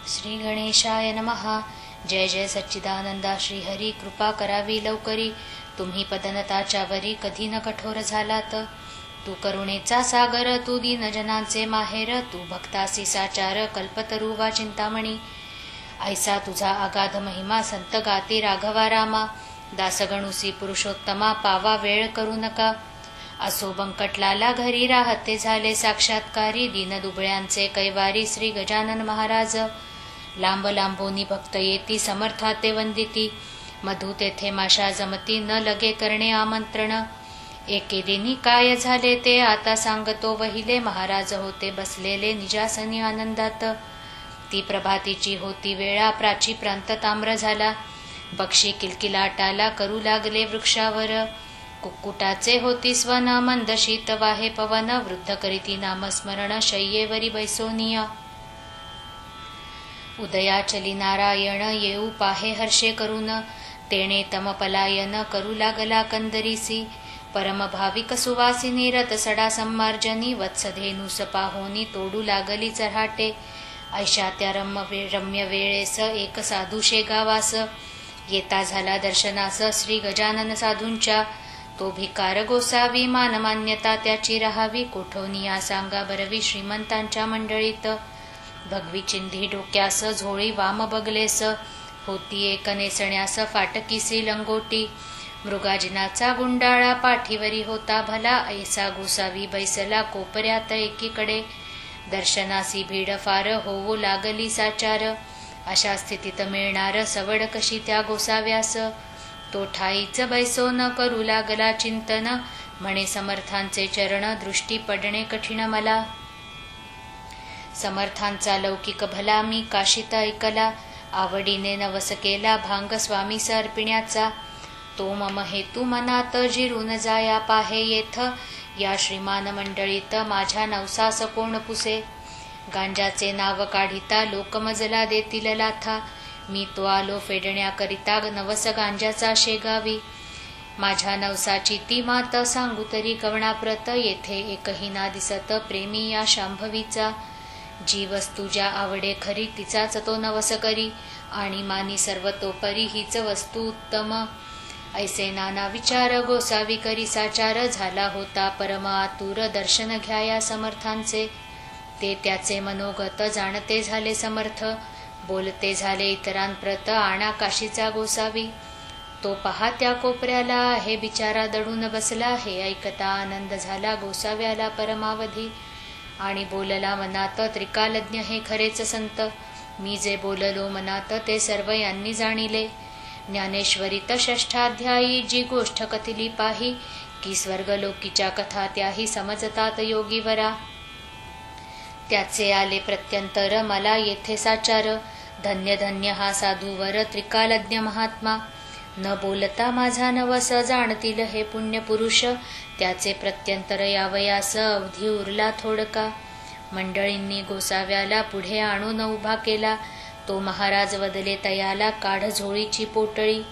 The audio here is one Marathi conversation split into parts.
श्री गणेशाय नमः. जय जय सच्चिदानंदा श्री हरी. कृपा करावी लवकरी, तुम्ही पदनताच्या वरी कधी न कठोर झालात. तू करुणेचा सागर, तू दीनजनांचे माहेर, तू भक्तासी साचार, कल्पतरू वा चिंतामणी. ऐसा तुझा अगाध महिमा, संत गाती राघवा रामा. दासगणुसी पुरुषोत्तमा, पावा वेळ करू नका. असो बंकटलाला घरी, राहते झाले साक्षात्कारी. दीनदुबळ्यांचे कैवारी श्री गजानन महाराज. लांब लांबोनी भक्त येती, समर्थाते वंदिती. मधु तेथे माशा जमती, न लगे करणे आमंत्रण. एके दिनी काय झाले ते आता सांगतो वहिले. महाराज होते बसलेले निजासनी आनंदात. ती प्रभातीची होती वेळा, प्राची प्रांत ताम्र झाला. पक्षी किलकिलाटाला करू लागले वृक्षावर. कुक्कुटाचे होती स्वन, मंद शीत वाहे पवन. वृद्ध करीती नामस्मरण, शय्येवरी बैसोनिया. उदयाचली नारायण, येऊ पाहे हर्षे करून. तेणे तम पलायन, करू लागला कंदरीसी. परम भाविक सुवासिनी, रत सडा सम्मार्जनी. वत्सधेनुस पाहोनी, तोडू लागली चऱ्हाटे. ऐशा त्या रम्य वेळेस, एक साधू शेगावास. येता झाला दर्शनास श्री गजानन साधूंच्या. तो भिकार गोसावी, मानमान्यता त्याची राहावी. कोठोनिया सांगा बरवी, श्रीमंतांच्या मंडळीत. भगवी चिंधी डोक्यास, झोळी वाम बगलेस. होती एक नेसण्यास, फाटकीसी लंगोटी. मृगाजिनाचा गुंडाळा, पाठीवरी होता भला. ऐसा गोसावी बैसला, कोपऱ्यात एकीकडे. दर्शनासी भीड फार, होवो लागली साचार. अशा स्थितीत मिळणार सवड कशी त्या गोसाव्यास. तो ठाईच बैसो न करू लागला चिंतन. म्हणे समर्थांचे चरण, दृष्टी पडणे कठीण मला. समर्थांचा लौकिक भला, मी काशीत ऐकला. आवडीने नवस केला, भांग स्वामीस अर्पिण्याचा. तो मम हेतू मनात, जिरून जाया पाहे येथ. या श्रीमान मंडळीत माझ्या नवसास कोण पुसे. गांजाचे नाव काढिता, लोक मजला देतील लाथा. मी तो आलो फेडण्याकरिता, नवस गांजाचा शेगावी. माझ्या नवसाची ती मात, सांगू तरी कवणाप्रत. येथे एकही ना दिसत, प्रेमी या शांभवीचा. जी वस्तू ज्या आवडे खरी, तिचाच तो नवस करी. आणि मानी सर्वतोपरी, हीच वस्तू उत्तम. ऐसे नाना विचार गोसावी करी साचार. झाला होता परम आतुर, दर्शन घ्याया समर्थांचे. ते त्याचे मनोगत जाणते झाले समर्थ. बोलते झाले इतरांप्रत, आणा काशीचा गोसावी. तो पहा त्या कोपऱ्याला, हे बिचारा दडून बसला. हे ऐकता आनंद झाला गोसाव्याला परमावधी. आणि बोलला मनात, त्रिकालज्ञ हे खरेच संत. मी जे बोललो मनात, ते सर्व यांनी जाणिले. ज्ञानेश्वरीत षष्ठाध्यायी, जी गोष्ट कथिली पाही. की स्वर्गलोकीच्या कथा त्याही समजतात योगीवरा. त्याचे आले प्रत्यंतर, मला येथे साचार. धन्य धन्य हा साधूवर, त्रिकालज्ञ महात्मा. न बोलता माझा नवस, जाणतील हे पुण्य पुरुष. त्याचे प्रत्यंतर यावयास, अवधी उरला थोडका. मंडळींनी गोसाव्याला पुढे आणून उभा केला. तो महाराज वदले तयाला, काढ झोळीची पोटळी.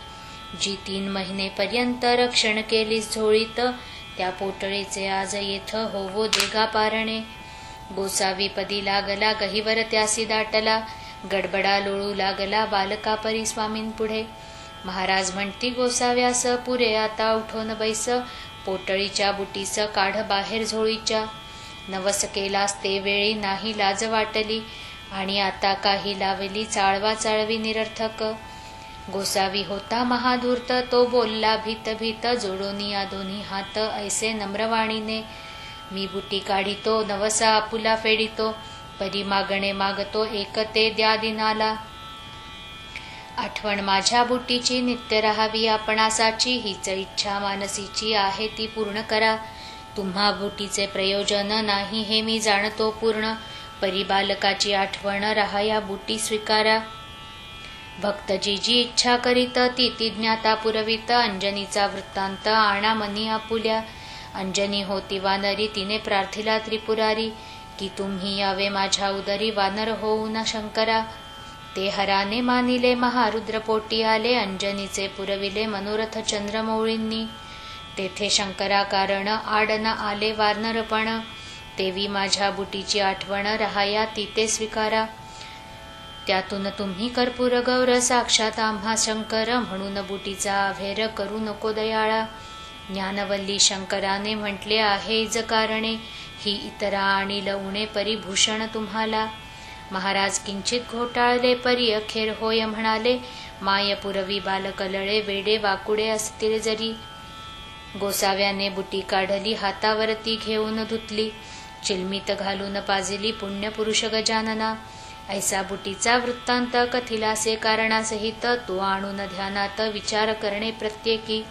जी 3 महिनेपर्यंत रक्षण केलीस झोळीत, त्या पोटळीचे आज येथ होवो देगा पारणे. गोसावी पदी लागला, गहीवर त्यासी दाटला. गडबडा लोळू लागला, बालका परी स्वामींपुढे. महाराज म्हणती गोसाव्यास, पुरे आता उठोन बैस. पोटळीच्या बुटीस काढ बाहेर झोळीच्या. नवस केलास ते वेळी नाही लाज वाटली. आणि आता काही लावली चाळवा चाळवी निरर्थक. गोसावी होता महाधूर्त, तो बोलला भीत भीत. जोडोनिया दोन्ही हात ऐसे नम्रवाणीने. मी बुटी काढितो, नवसा आपुला फेडितो. परी मागणे मागतो, एक ते द्या दिनाला. आठवण माझ्या बुटीची नित्य राहावी आपणासाची. हीच इच्छा मानसीची आहे, ती पूर्ण करा. तुम्हा बुटीचे प्रयोजन नाही, हे मी जाणतो पूर्ण. परी बालकाची आठवण राहाया बुटी स्वीकारा. भक्त जी जी इच्छा करीत, ती ती ज्ञाता पुरवित. अंजनीचा वृत्तांत आणा मनी आपुल्या. अंजनी होती वानरी, तिने प्रार्थिला त्रिपुरारी. की तुम्ही यावे माझ्या उदरी, वानर होऊ न शंकरा. ते हराने मानिले, महारुद्र पोटी आले. अंजनीचे पुरविले मनोरथ चंद्रमौळींनी. तेथे शंकरा कारण आडना आले वानरपण. तेवी माझ्या बुटीची आठवण राहाया, ती ते स्वीकारा. त्यातून तुम्ही कर्पूर गौर साक्षात आम्हा शंकर, म्हणून बुटीचा अभेर करू नको दयाळा. ज्ञानवल्ली शंकराने म्हटले आहे ज कारणे, ही इतरा आणि लवणे परिभूषण तुम्हाला. महाराज किंचित घोटाळले परी अखेर होय म्हणाले, माय पुरवी बालकलळे वेडे वाकुडे असतील जरी. गोसाव्याने बुटी काढली हातावरती घेऊन धुतली, चिलमीत घालून पाजिली पुण्यपुरुष गजानना. ऐसा बुटीचा वृत्तांत कथिलासे कारणासहित, तो आणून ध्यानात विचार करणे प्रत्येकी.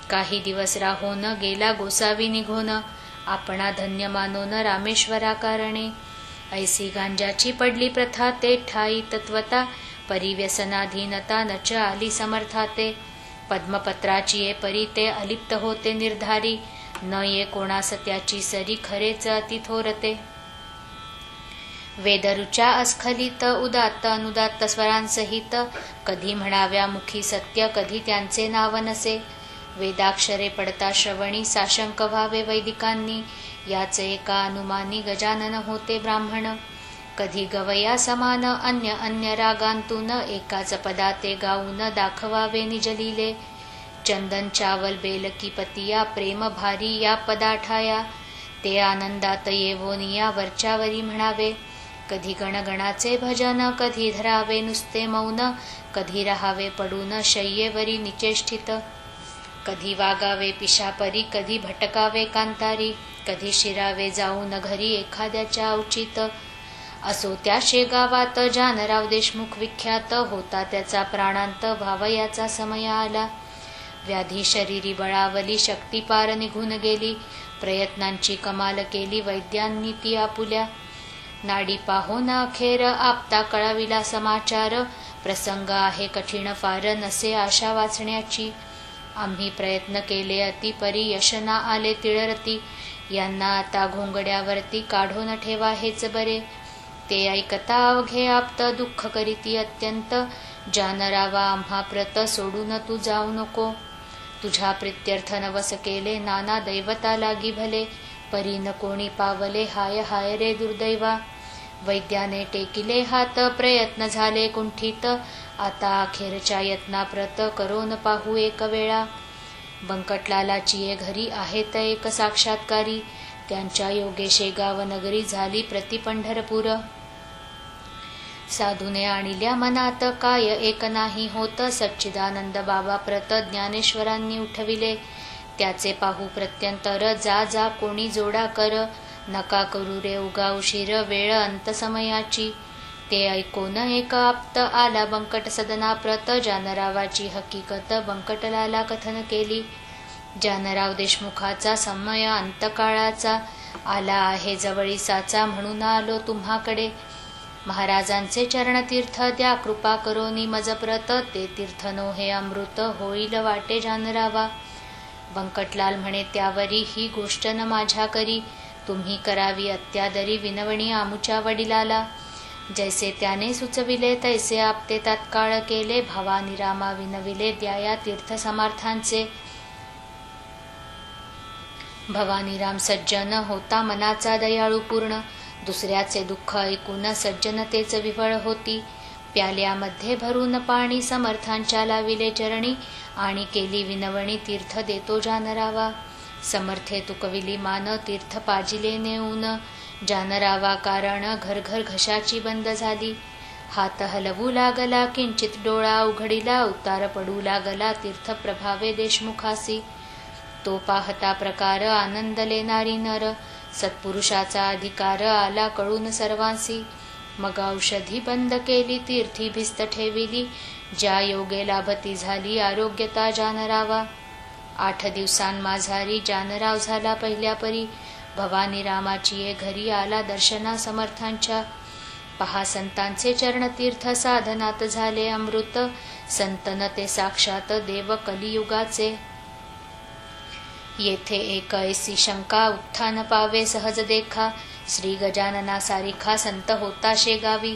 काही दिवस राहोन गेला गोसावी निघोन, आपणा धन्य मानोन रामेश्वरा कारणे. ऐसी गांजाची पडली प्रथा ते ठाई तत्वता, परिव्यसनाधीनता नच आली समर्थाते. पद्मपत्राची ये परी ते अलिप्त होते निर्धारी, न ये कोणास त्याची सरी खरेच अति थोरते. वेदरुच्या अस्खलित उदात्त अनुदात्त स्वरांसहित, कधी म्हणाव्या मुखी सत्य कधी त्यांचे नाव नसे. वेदाक्षरे पडता श्रवणी साशंक व्हावे वैदिकांनी, याचे एका अनुमानी गजानन होते ब्राह्मण. कधी गवया समान अन्य अन्य रागांतून, एकाच पदाते गाऊन दाखवावे निजलीले. चंदन चावल बेलकी पतिया प्रेम भारी या पदाठाया, ते आनंदात येवोनिया वरच्यावरी म्हणावे. कधी गणगणाचे भजन कधी धरावे नुसते मौन, कधी रहावे पडून शय्येवरी निचेष्टित. कधी वागावे पिशापरी कधी भटकावे कांतारी, कधी शिरावे जाऊन घरी एखाद्याच्या औचित. असो त्या शेगावात जानराव देशमुख विख्यात, होता त्याचा प्राणांत भावयाचा समय आला. व्याधी शरीरी बळावली शक्ती पार निघून गेली, प्रयत्नांची कमाल केली वैद्यांनी ती आपुल्या. नाडी पाहोन अखेर आपता कळविला समाचार, प्रसंग आहे कठीण फार नसे आशा वाचण्याची. आम्ही प्रयत्न केले अति परी यश ना आले तिळरती, यांना आता घोंगड्यावरती काढून ठेवा हेच बरे. ते ऐकता अवघे आप्त दुःख करीती अत्यंत, जानरावा आम्हा प्रत सोडून तू जाऊ नको. तुझ्या प्रित्यर्थ नवस केले नाना दैवता लागी भले, परी न कोणी पावले हाय हाय रे दुर्दैवा. वैद्याने टेकिले हात प्रयत्न झाले कुंठित, आता अखेरच्या यत्नाप्रत करोन पाहू एक वेळा. बंकटलालाची ये घरी आहेत एक साक्षात्कारी, त्यांच्या योगे शेगाव नगरी झाली प्रति पंढरपूर. साधूने आणिल्या मनात काय एक नाही होत, सच्चिदानंद बाबा प्रत ज्ञानेश्वरांनी उठविले. त्याचे पाहू प्रत्यंतर जा जा कोणी जोडा कर, नका करू रे उगा उशीर वेळ अंत समयाची. ते ऐकून एक आप्त आला बंकट सदना प्रत, जानरावाची हकीकत बंकटलाला कथन केली. जानराव देशमुखाचा समय अंतकाळाचा, आला आहे जवळीसाचा म्हणून आलो तुम्हाकडे. महाराजांचे चरणतीर्थ द्या कृपा करोनी मज प्रत, ते तीर्थ नो हे अमृत होईल वाटे जानरावा. बंकटलाल म्हणे त्यावरी ही गोष्ट न माझ्या करी, तुम्ही करावी अत्यादरी विनवणी आमुच्या वडिलाला. जैसे त्याने सुचविले तैसे आपते तात्काळ केले, भवानी रामा विनविले द्याया तीर्थ समर्थांचे. भवानीराम सज्जन होता मनाचा दयाळू पूर्ण, दुसऱ्याचे दुःख ऐकून सज्जनतेच विव्हळ होती. प्याल्यामध्ये भरून पाणी समर्थांच्या लाविले चरणी, आणि केली विनवणी तीर्थ देतो जानरावा. समर्थे तुकविली मान तीर्थ पाजिले नेऊन, जानरावा कारण घर घर घशाची बंद झाली. हात हलवू लागला किंचित डोळा उघडीला, उतार पडू लागला तीर्थ प्रभावे देशमुखासी. तो पाहता प्रकार आनंदले नारी नर, सत्पुरुषाचा अधिकार आला कळून सर्वांसी. मग औषधी बंद केली तीर्थी भिस्त ठेविली, ज्या योगे लाभती झाली आरोग्यता जानरावा. 8 दिवसांमाझारी जानराव झाला पहिल्या परी, भवानी रामाची ये घरी आला दर्शना समर्थांच्या. पहा संतांचे चरणतीर्थ साधनात झाले अमृत, संतन ते साक्षात देव कलियुगाचे. येथे एक ऐसी शंका उत्थान पावे सहज देखा, श्री गजानना सारिखा संत होता शेगावी.